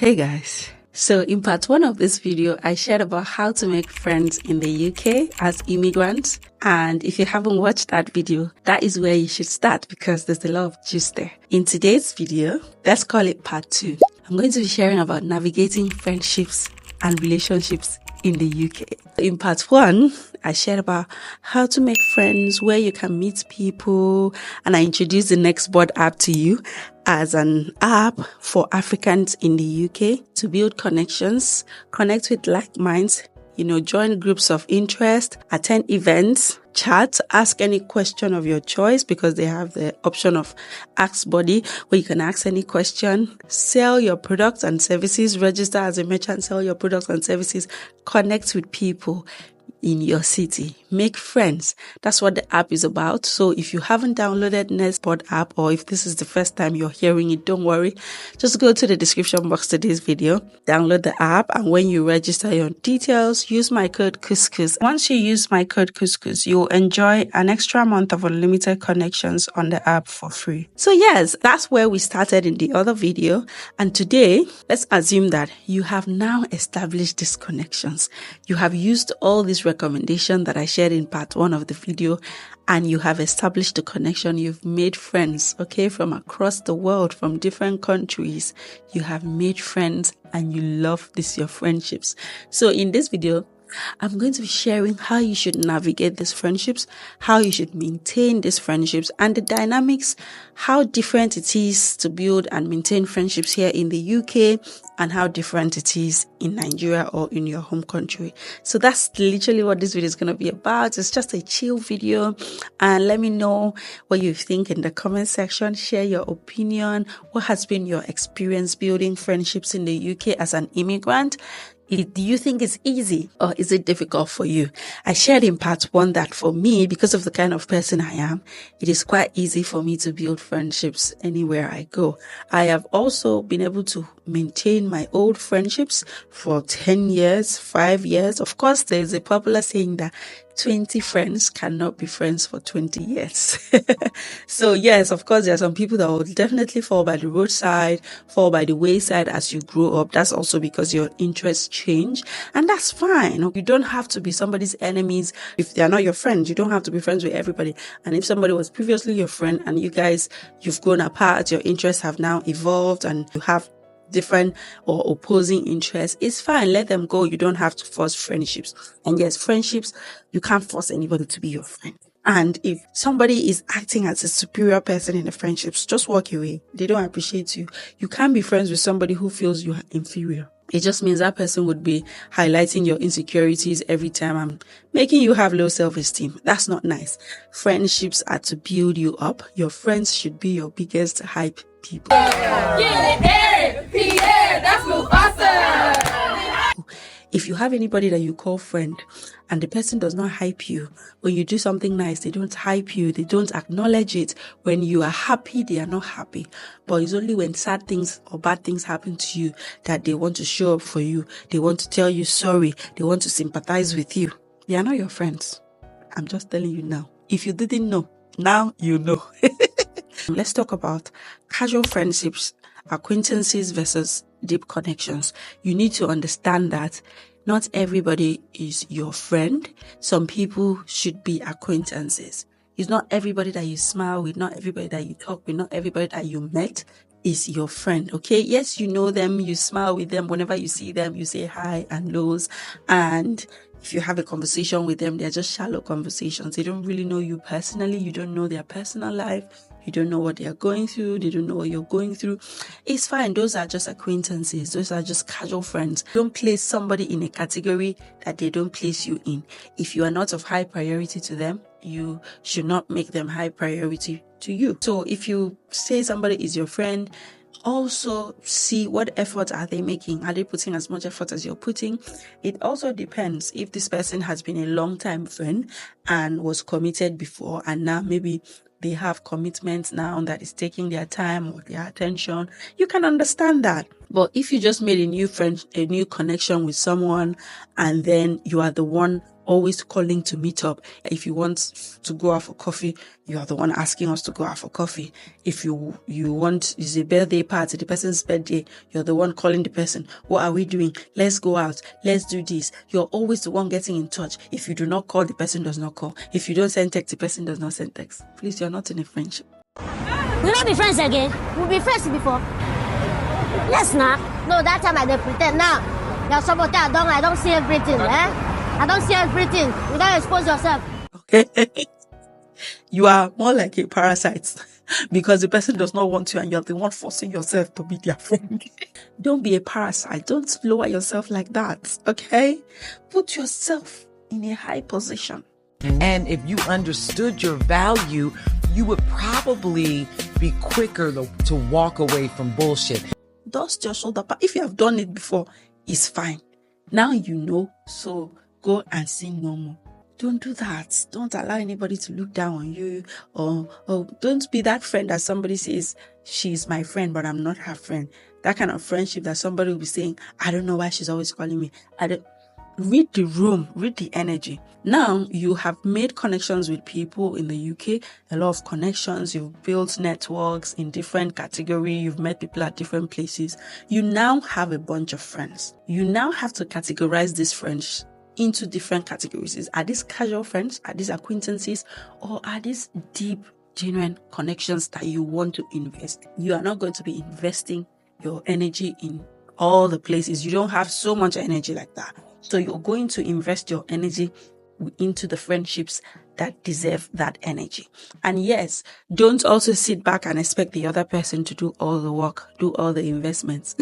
Hey guys. So in part 1 of this video, I shared about how to make friends in the UK as immigrants. And if you haven't watched that video, that is where you should start because there's a lot of juice there. In today's video, let's call it part 2. I'm going to be sharing about navigating friendships and relationships in the UK. In part 1, I shared about how to make friends, where you can meet people, and I introduced the Next Board app to you as an app for Africans in the UK to build connections, connect with like minds, join groups of interest, attend events, chat, ask any question of your choice because they have the option of Ask Buddy where you can ask any question, sell your products and services, register as a merchant, sell your products and services, connect with people in your city, make friends. That's what the app is about. So if you haven't downloaded Nestbot app, or if this is the first time you're hearing it, don't worry. Just go to the description box to this video, download the app, and when you register your details, use my code KUSKUS. Once you use my code KUSKUS, you'll enjoy an extra month of unlimited connections on the app for free. So yes, that's where we started in the other video. And today, let's assume that you have now established these connections. You have used all these recommendation that I shared in part 1 of the video, and you have established a connection. You've made friends, from across the world, from different countries. You have made friends and you love your friendships. So in this video, I'm going to be sharing how you should navigate these friendships, how you should maintain these friendships, and the dynamics, how different it is to build and maintain friendships here in the UK and how different it is in Nigeria or in your home country. So that's literally what this video is going to be about. It's just a chill video, and let me know what you think in the comment section. Share your opinion. What has been your experience building friendships in the UK as an immigrant? Do you think it's easy or is it difficult for you? I shared in part 1 that for me, because of the kind of person I am, it is quite easy for me to build friendships anywhere I go. I have also been able to maintain my old friendships for 10 years, 5 years. Of course, there's a popular saying that 20 friends cannot be friends for 20 years. So yes, of course, there are some people that will definitely fall by the roadside, fall by the wayside as you grow up. That's also because your interests change, and that's fine. You don't have to be somebody's enemies if they are not your friends. You don't have to be friends with everybody. And if somebody was previously your friend and you've grown apart, your interests have now evolved and you have different or opposing interests, it's fine. Let them go. You don't have to force friendships. And yes, friendships, you can't force anybody to be your friend. And if somebody is acting as a superior person in the friendships, just walk away. They don't appreciate you. You can't be friends with somebody who feels you are inferior. It just means that person would be highlighting your insecurities every time and making you have low self-esteem. That's not nice. Friendships are to build you up. Your friends should be your biggest hype people. If you have anybody that you call friend and the person does not hype you, when you do something nice, they don't hype you, they don't acknowledge it. When you are happy, they are not happy. But it's only when sad things or bad things happen to you that they want to show up for you. They want to tell you sorry. They want to sympathize with you. They are not your friends. I'm just telling you now. If you didn't know, now you know. Let's talk about casual friendships, acquaintances versus deep connections. You need to understand that not everybody is your friend. Some people should be acquaintances. It's not everybody that you smile with, not everybody that you talk with, not everybody that you met is your friend, okay? Yes, you know them, you smile with them. Whenever you see them, you say hi and lows. And if you have a conversation with them, they're just shallow conversations. They don't really know you personally. You don't know their personal life. You don't know what they are going through. They don't know what you're going through. It's fine. Those are just acquaintances. Those are just casual friends. Don't place somebody in a category that they don't place you in. If you are not of high priority to them, you should not make them high priority to you. So if you say somebody is your friend, also see what effort are they making. Are they putting as much effort as you're putting? It also depends if this person has been a long time friend and was committed before, and now maybe they have commitments now that is taking their time or their attention. You can understand that. But if you just made a new connection with someone and then you are the one always calling to meet up. If you want to go out for coffee, you are the one asking us to go out for coffee. If you want, it's a birthday party, the person's birthday, you're the one calling the person. What are we doing? Let's go out. Let's do this. You're always the one getting in touch. If you do not call, the person does not call. If you don't send text, the person does not send text. Please, you're not in a friendship. We'll not be friends again. We'll be friends before. Yes, nah. No, that time I didn't pretend. Now, you're somebody I don't see everything, I don't see everything. You don't expose yourself. Okay. You are more like a parasite because the person does not want you and you're the one forcing yourself to be their friend. Don't be a parasite. Don't lower yourself like that. Okay? Put yourself in a high position. And if you understood your value, you would probably be quicker to walk away from bullshit. Dust your shoulder. But if you have done it before, it's fine. Now you know, so go and sin no more. Don't do that. Don't allow anybody to look down on you, or don't be that friend that somebody says, she's my friend, but I'm not her friend. That kind of friendship that somebody will be saying, I don't know why she's always calling me. Read the room, read the energy. Now you have made connections with people in the UK, a lot of connections. You've built networks in different categories. You've met people at different places. You now have a bunch of friends. You now have to categorize these friends into different categories. Are these casual friends? Are these acquaintances? Or are these deep, genuine connections that you want to invest? You are not going to be investing your energy in all the places. You don't have so much energy like that. So you're going to invest your energy into the friendships that deserve that energy. And yes, don't also sit back and expect the other person to do all the work, do all the investments.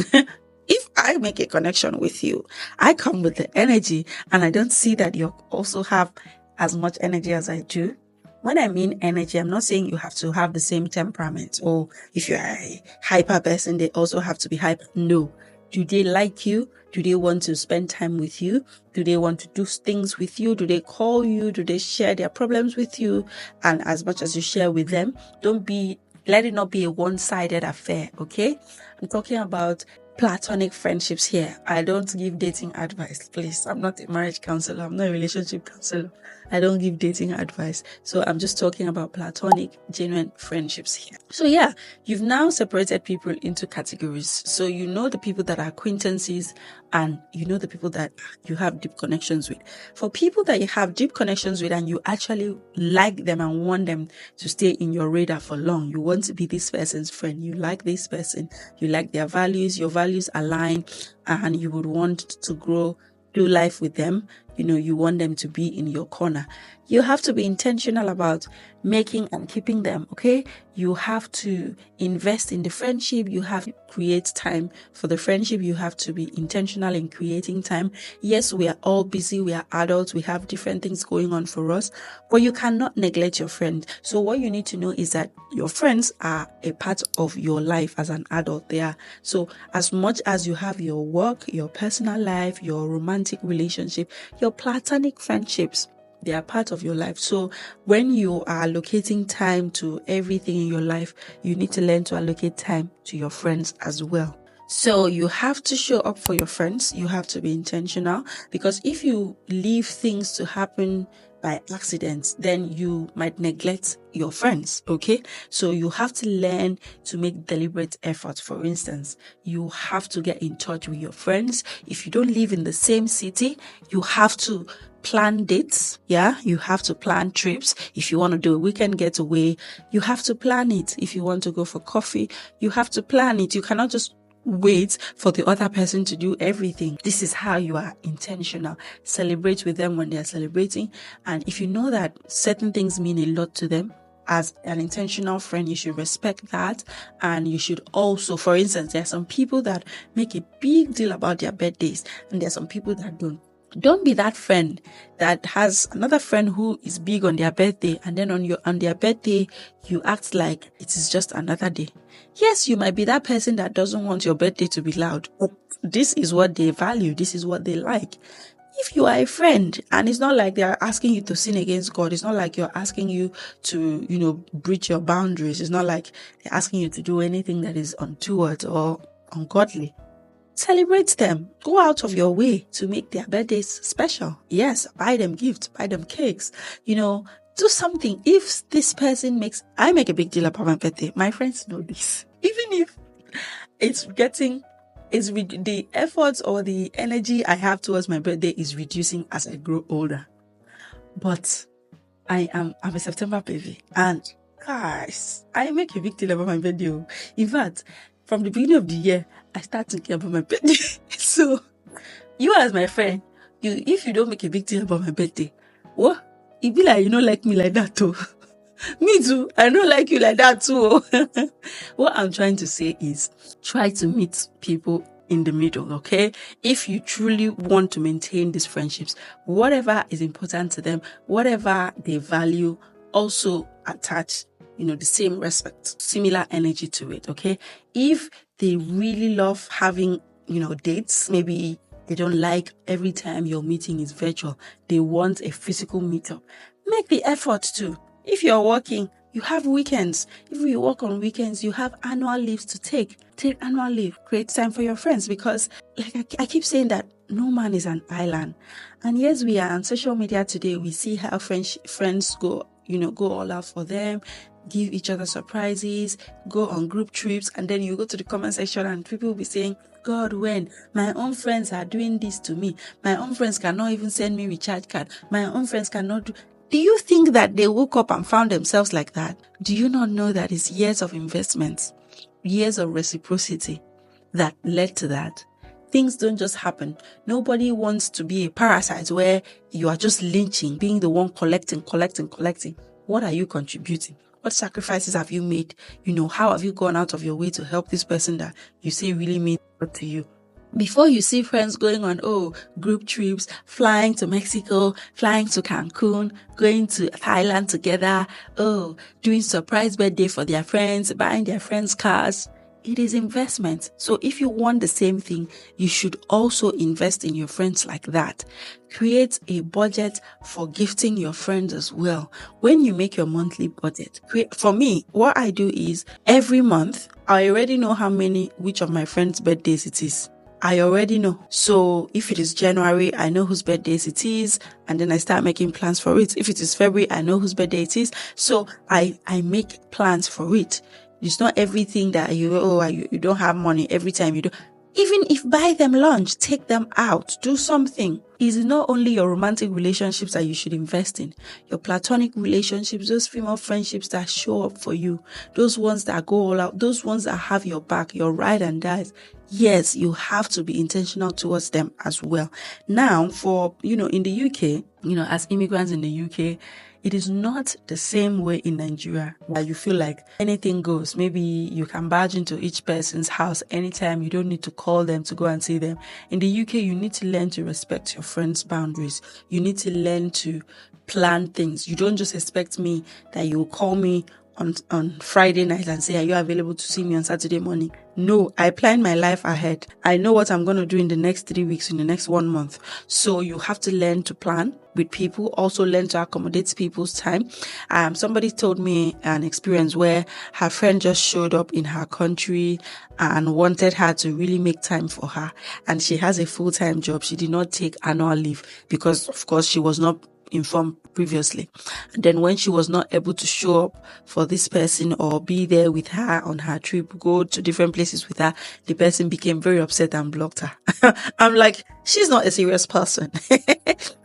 If I make a connection with you, I come with the energy and I don't see that you also have as much energy as I do. When I mean energy, I'm not saying you have to have the same temperament, or if you're a hyper person, they also have to be hyper. No. Do they like you? Do they want to spend time with you? Do they want to do things with you? Do they call you? Do they share their problems with you? And as much as you share with them, let it not be a one-sided affair, okay? I'm talking about platonic friendships here. I don't give dating advice, please. I'm not a marriage counselor. I'm not a relationship counselor. I don't give dating advice. So I'm just talking about platonic, genuine friendships here. So yeah, you've now separated people into categories. So you know the people that are acquaintances and you know the people that you have deep connections with. For people that you have deep connections with and you actually like them and want them to stay in your radar for long, you want to be this person's friend. You like this person. You like their values. Your values align and you would want to grow, do life with them. You know, you want them to be in your corner. You have to be intentional about making and keeping them, okay? You have to invest in the friendship. You have to create time for the friendship. You have to be intentional in creating time. Yes, we are all busy. We are adults. We have different things going on for us, but you cannot neglect your friend. So what you need to know is that your friends are a part of your life as an adult. They are. So as much as you have your work, your personal life, your romantic relationship, your platonic friendships, they are part of your life. So when you are allocating time to everything in your life, you need to learn to allocate time to your friends as well. So you have to show up for your friends. You have to be intentional, because if you leave things to happen by accident, then you might neglect your friends, okay? So you have to learn to make deliberate efforts. For instance, you have to get in touch with your friends. If you don't live in the same city, you have to plan dates. Yeah, you have to plan trips. If you want to do a weekend getaway, you have to plan it. If you want to go for coffee, you have to plan it. You cannot just wait for the other person to do everything. This is how you are intentional. Celebrate with them when they are celebrating. And if you know that certain things mean a lot to them, as an intentional friend, you should respect that. And you should also, for instance, there are some people that make a big deal about their birthdays, and there are some people that don't. Don't be that friend that has another friend who is big on their birthday, and then on their birthday, you act like it is just another day. Yes, you might be that person that doesn't want your birthday to be loud, but this is what they value. This is what they like. If you are a friend, and it's not like they are asking you to sin against God, it's not like you're asking you to, breach your boundaries. It's not like they're asking you to do anything that is untoward or ungodly. Celebrate them. Go out of your way to make their birthdays special. Yes, buy them gifts, buy them cakes, do something. If this person I make a big deal about my birthday. My friends know this. Even if the efforts or the energy I have towards my birthday is reducing as I grow older. But I'm a September baby, and guys, I make a big deal about my birthday. In fact, from the beginning of the year, I start thinking about my birthday. So, you as my friend, if you don't make a big deal about my birthday, what? It be like you don't like me like that too. Me too. I don't like you like that too. What I'm trying to say is, try to meet people in the middle, okay? If you truly want to maintain these friendships, whatever is important to them, whatever they value, also attach the same respect, similar energy to it, okay? If they really love having, dates, maybe they don't like every time your meeting is virtual, they want a physical meetup, make the effort to. If you're working, you have weekends. If you work on weekends, you have annual leaves to take. Take annual leave. Create time for your friends, because like I keep saying that no man is an island. And yes, we are on social media today. We see how friends go all out for them, give each other surprises, go on group trips, and then you go to the comment section and people will be saying, God, when my own friends are doing this to me, my own friends cannot even send me recharge card, my own friends cannot do. Do you think that they woke up and found themselves like that? Do you not know that it's years of investments, years of reciprocity that led to that? Things don't just happen. Nobody wants to be a parasite where you are just lynching, being the one collecting. What are you contributing? What sacrifices have you made? How have you gone out of your way to help this person that you say really means a lot to you? Before you see friends going on, group trips, flying to Mexico, flying to Cancun, going to Thailand together, doing surprise birthday for their friends, buying their friends' cars. It is investment. So if you want the same thing, you should also invest in your friends like that. Create a budget for gifting your friends as well. When you make your monthly budget, for me, what I do is every month, I already know which of my friends' birthdays it is. I already know. So if it is January, I know whose birthdays it is, and then I start making plans for it. If it is February, I know whose birthday it is. So I make plans for it. It's not everything that you don't have money every time you do. Even if buy them lunch, take them out, do something. It's not only your romantic relationships that you should invest in. Your platonic relationships, those female friendships that show up for you, those ones that go all out, those ones that have your back, your ride and dies. Yes, you have to be intentional towards them as well. Now, for, in the UK, as immigrants in the UK, it is not the same way in Nigeria that you feel like anything goes. Maybe you can barge into each person's house anytime. You don't need to call them to go and see them. In the UK, you need to learn to respect your friends' boundaries. You need to learn to plan things. You don't just expect me that you will call me on Friday night and say, are you available to see me on Saturday morning? No, I plan my life ahead. I know what I'm going to do in the next 3 weeks, in the next 1 month. So you have to learn to plan with people, also learn to accommodate people's time. Somebody told me an experience where her friend just showed up in her country and wanted her to really make time for her. And she has a full-time job. She did not take annual leave because, of course, she was not informed previously. And then when she was not able to show up for this person or be there with her on her trip, go to different places with her, the person became very upset and blocked her. I'm like, she's not a serious person.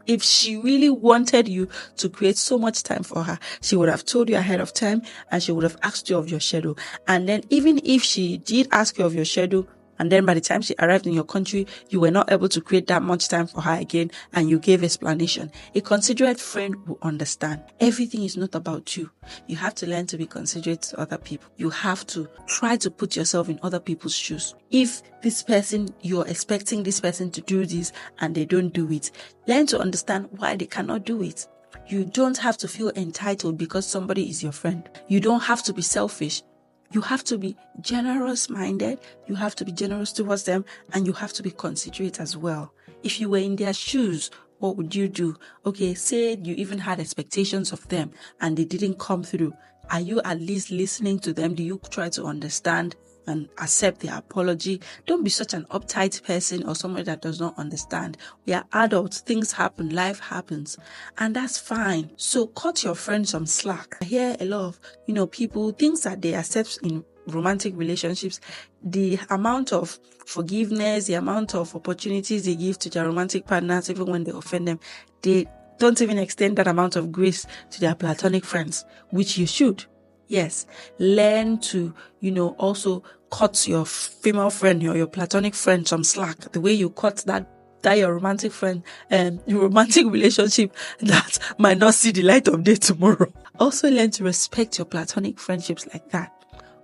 If she really wanted you to create so much time for her, she would have told you ahead of time and she would have asked you of your schedule. And then even if she did ask you of your schedule, and then by the time she arrived in your country, you were not able to create that much time for her again, and you gave explanation, a considerate friend will understand. Everything is not about you. You have to learn to be considerate to other people. You have to try to put yourself in other people's shoes. If this person, you're expecting this person to do this and they don't do it, learn to understand why they cannot do it. You don't have to feel entitled because somebody is your friend. You don't have to be selfish. You have to be generous-minded, you have to be generous towards them, and you have to be considerate as well. If you were in their shoes, what would you do? Okay, say you even had expectations of them and they didn't come through. Are you at least listening to them? Do you try to understand and accept their apology. Don't be such an uptight person or somebody that does not understand. We are adults. Things happen. Life happens. And that's fine. So cut your friend some slack. I hear a lot of, people, things that they accept in romantic relationships, the amount of forgiveness, the amount of opportunities they give to their romantic partners, even when they offend them, they don't even extend that amount of grace to their platonic friends, which you should. Yes, learn to, also cut your female friend or your platonic friend some slack, the way you cut that your romantic friend, your romantic relationship that might not see the light of day tomorrow. Also learn to respect your platonic friendships like that.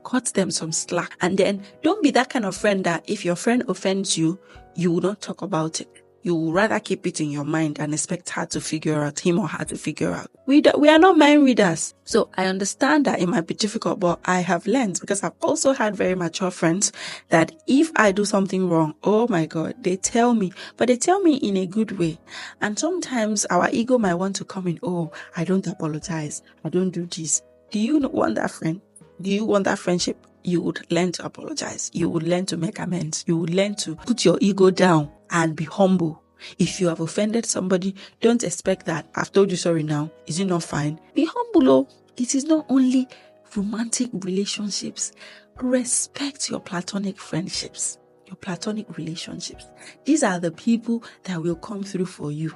Cut them some slack. And then don't be that kind of friend that if your friend offends you, you will not talk about it. You will rather keep it in your mind and expect her to figure out, him or her to figure out. We are not mind readers. So I understand that it might be difficult, but I have learned, because I've also had very mature friends, that if I do something wrong, oh my God, they tell me, but they tell me in a good way. And sometimes our ego might want to come in, oh, I don't apologize. I don't do this. Do you want that friend? Do you want that friendship? You would learn to apologize. You would learn to make amends. You would learn to put your ego down and be humble. If you have offended somebody, don't expect that I've told you sorry now. Is it not fine? Be humble. Oh. It is not only romantic relationships. Respect your platonic friendships, your platonic relationships. These are the people that will come through for you.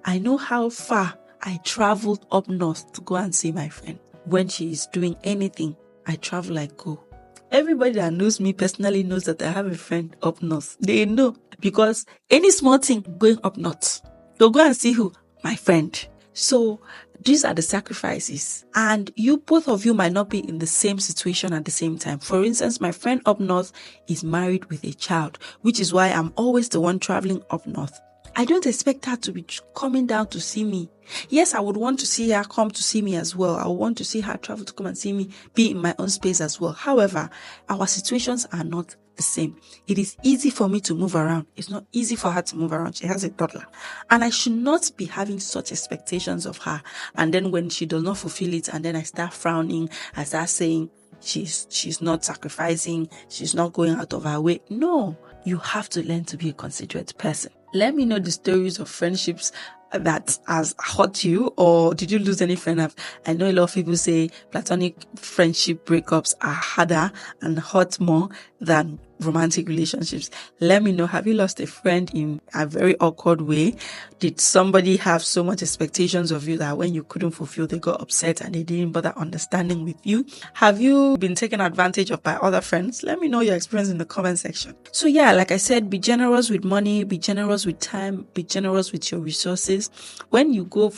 I know how far I traveled up north to go and see my friend. When she is doing anything, I travel like go. Everybody that knows me personally knows that I have a friend up north. They know, because any small thing going up north, they'll go and see who? My friend. So these are the sacrifices. And both of you might not be in the same situation at the same time. For instance, my friend up north is married with a child, which is why I'm always the one traveling up north. I don't expect her to be coming down to see me. Yes, I would want to see her come to see me as well. I would want to see her travel to come and see me, be in my own space as well. However, our situations are not the same. It is easy for me to move around. It's not easy for her to move around. She has a toddler. And I should not be having such expectations of her. And then when she does not fulfill it, and then I start frowning, I start saying she's not sacrificing, she's not going out of her way. No, you have to learn to be a considerate person. Let me know the stories of friendships that has hurt you, or did you lose any friend? I know a lot of people say platonic friendship breakups are harder and hurt more than romantic relationships. Let me know, have you lost a friend in a very awkward way? Did somebody have so much expectations of you that when you couldn't fulfill, they got upset and they didn't bother understanding with you? Have you been taken advantage of by other friends? Let me know your experience in the comment section. So yeah, like I said, be generous with money, be generous with time, be generous with your resources. When you go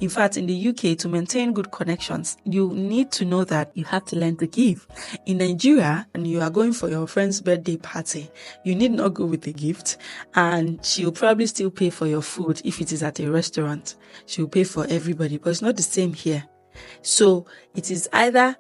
in fact, in the UK, to maintain good connections, you need to know that you have to learn to give. In Nigeria, and you are going for your friend's birthday party, you need not go with a gift, and she'll probably still pay for your food. If it is at a restaurant, she'll pay for everybody, but it's not the same here. So it is either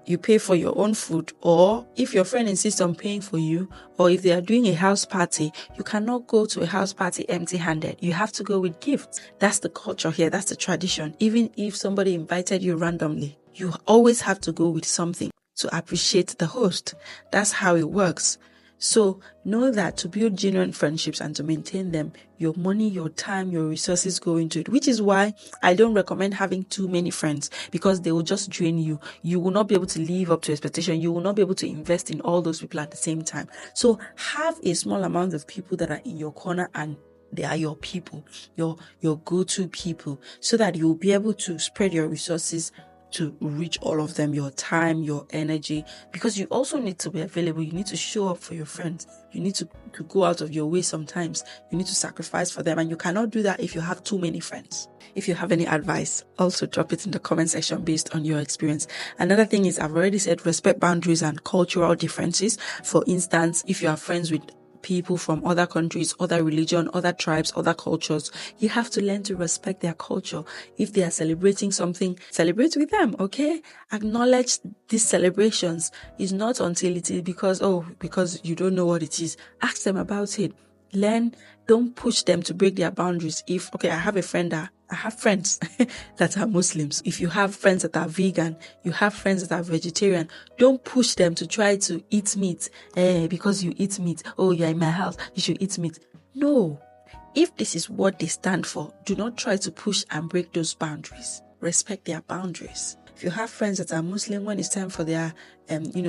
you pay for your own food, or if your friend insists on paying for you, or if they are doing a house party, you cannot go to a house party empty-handed. You have to go with gifts. That's the culture here. That's the tradition. Even if somebody invited you randomly, you always have to go with something to appreciate the host. That's how it works. So know that to build genuine friendships and to maintain them, your money, your time, your resources go into it, which is why I don't recommend having too many friends, because they will just drain you. You will not be able to live up to expectation. You will not be able to invest in all those people at the same time. So have a small amount of people that are in your corner, and they are your people, your go-to people, so that you will be able to spread your resources to reach all of them, your time, your energy, because you also need to be available. You need to show up for your friends. You need to go out of your way sometimes. You need to sacrifice for them, and you cannot do that if you have too many friends. If you have any advice, also drop it in the comment section based on your experience. Another thing is, I've already said, respect boundaries and cultural differences. For instance, if you are friends with people from other countries, other religion, other tribes, other cultures, you have to learn to respect their culture. If they are celebrating something, celebrate with them, okay? Acknowledge these celebrations. It's not until it is because you don't know what it is. Ask them about it. Learn. Don't push them to break their boundaries. I have a friend that I have friends that are Muslims. If you have friends that are vegan, you have friends that are vegetarian, don't push them to try to eat meat. Because you eat meat, oh, you're in my house, you should eat meat. No. If this is what they stand for, do not try to push and break those boundaries. Respect their boundaries. If you have friends that are Muslim, when it's time for their,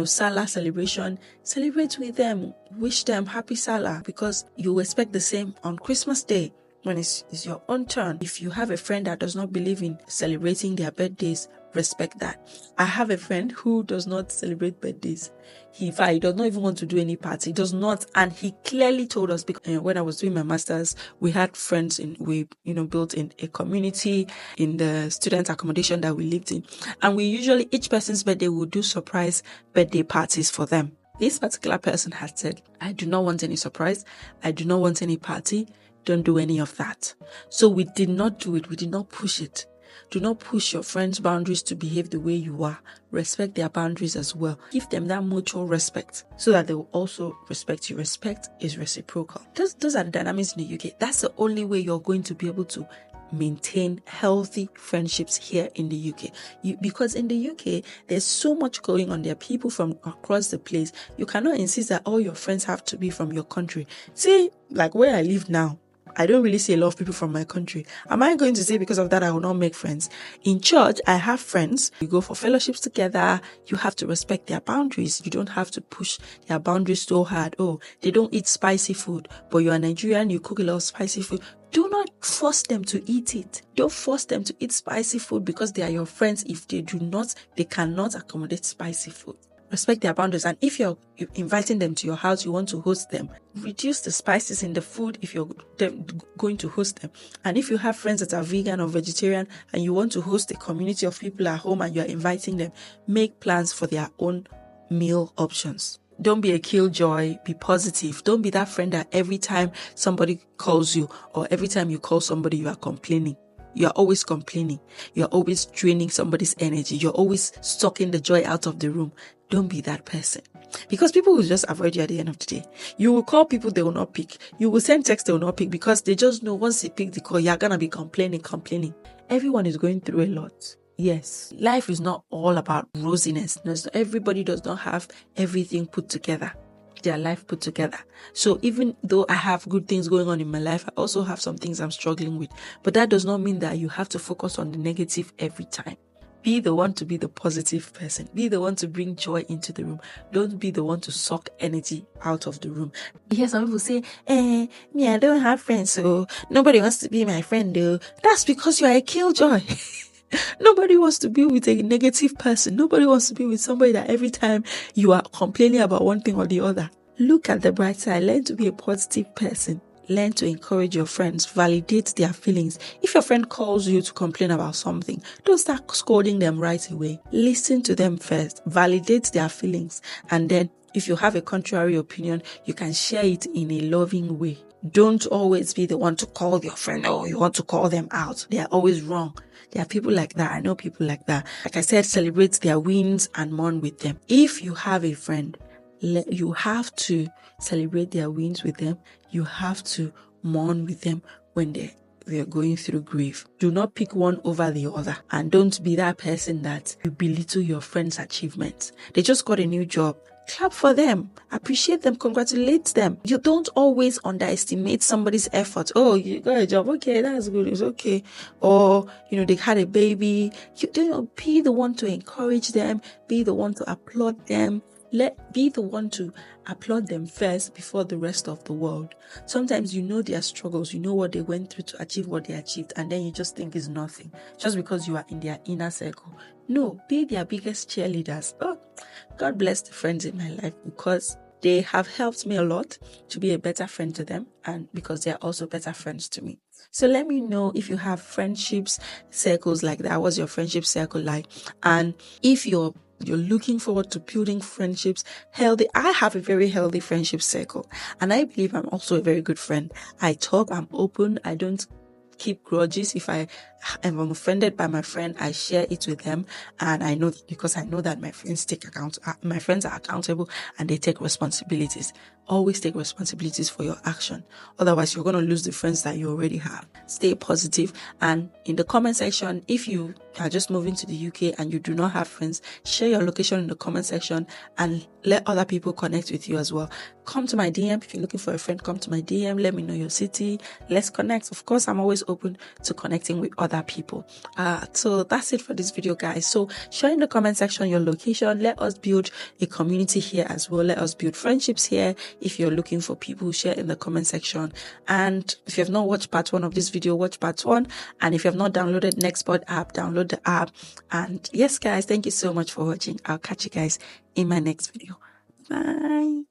Salah celebration, celebrate with them. Wish them happy Salah, because you expect the same on Christmas Day when it's your own turn. If you have a friend that does not believe in celebrating their birthdays, respect that. I have a friend who does not celebrate birthdays. He does not even want to do any party. He does not, and he clearly told us, because when I was doing my master's, we had friends we built in a community in the student accommodation that we lived in, and we usually, each person's birthday, would do surprise birthday parties for them. This particular person had said, I do not want any surprise. I do not want any party. Don't do any of that. So we did not do it. We did not push it. Do not push your friends' boundaries to behave the way you are. Respect their boundaries as well. Give them that mutual respect so that they will also respect you. Respect is reciprocal. Those are the dynamics in the UK. That's the only way you're going to be able to maintain healthy friendships here in the UK. Because in the UK, there's so much going on. There are people from across the place. You cannot insist that all your friends have to be from your country. See, like where I live now, I don't really see a lot of people from my country. Am I going to say because of that I will not make friends? In church, I have friends. We go for fellowships together. You have to respect their boundaries. You don't have to push their boundaries so hard. Oh, they don't eat spicy food, but you're a Nigerian, you cook a lot of spicy food. Do not force them to eat it. Don't force them to eat spicy food because they are your friends. If they cannot accommodate spicy food. Respect their boundaries. And if you're inviting them to your house, you want to host them, reduce the spices in the food if you're going to host them. And if you have friends that are vegan or vegetarian and you want to host a community of people at home and you're inviting them, make plans for their own meal options. Don't be a killjoy. Be positive. Don't be that friend that every time somebody calls you or every time you call somebody, you are complaining. You're always complaining. You're always draining somebody's energy. You're always sucking the joy out of the room. Don't be that person. Because people will just avoid you at the end of the day. You will call people, they will not pick. You will send text, they will not pick because they just know once they pick the call, you're going to be complaining. Everyone is going through a lot. Yes, life is not all about rosiness. Everybody does not have everything put together. Their life put together. So even though I have good things going on in my life, I also have some things I'm struggling with. But that does not mean that you have to focus on the negative every time. Be the one to be the positive person. Be the one to bring joy into the room. Don't be the one to suck energy out of the room. You hear some people say, me, I don't have friends, so nobody wants to be my friend, though. That's because you are a killjoy. Nobody wants to be with a negative person. Nobody wants to be with somebody that every time you are complaining about one thing or the other. Look at the bright side. Learn to be a positive person. Learn to encourage your friends. Validate their feelings. If your friend calls you to complain about something, don't start scolding them right away. Listen to them first. Validate their feelings. And then if you have a contrary opinion, you can share it in a loving way. Don't always be the one to call your friend or you want to call them out. They are always wrong. There are people like that. I know people like that. Like I said, celebrate their wins and mourn with them. If you have a friend, you have to celebrate their wins with them. You have to mourn with them when they're going through grief. Do not pick one over the other. And don't be that person that you belittle your friend's achievements. They just got a new job. Clap for them. Appreciate them. Congratulate them. You don't always underestimate somebody's effort. Oh, you got a job. Okay, that's good. It's okay. Or, they had a baby. Be the one to encourage them. Be the one to applaud them. Be the one to applaud them first before the rest of the world. Sometimes you know their struggles, you know what they went through to achieve what they achieved, and then you just think it's nothing just because you are in their inner circle. No, be their biggest cheerleaders. Oh, God bless the friends in my life because they have helped me a lot to be a better friend to them, and because they are also better friends to me. So let me know if you have friendships circles like that. What's your friendship circle like? And if you're looking forward to building friendships, healthy. I have a very healthy friendship circle, and I believe I'm also a very good friend. I talk, I'm open, I don't keep grudges. If I am offended by my friend, I share it with them, and I know because I know that my friends are accountable and they take responsibilities. Always take responsibilities for your action. Otherwise, you're going to lose the friends that you already have. Stay positive. And in the comment section, if you are just moving to the UK and you do not have friends, share your location in the comment section and let other people connect with you as well. Come to my DM. If you're looking for a friend, come to my DM. Let me know your city. Let's connect. Of course, I'm always open to connecting with other people. So that's it for this video, guys. So share in the comment section your location. Let us build a community here as well. Let us build friendships here. If you're looking for people, share in the comment section. And if you have not watched part 1 of this video, watch part 1. And if you have not downloaded Nextpod app, download the app. And yes, guys, thank you so much for watching. I'll catch you guys in my next video. Bye.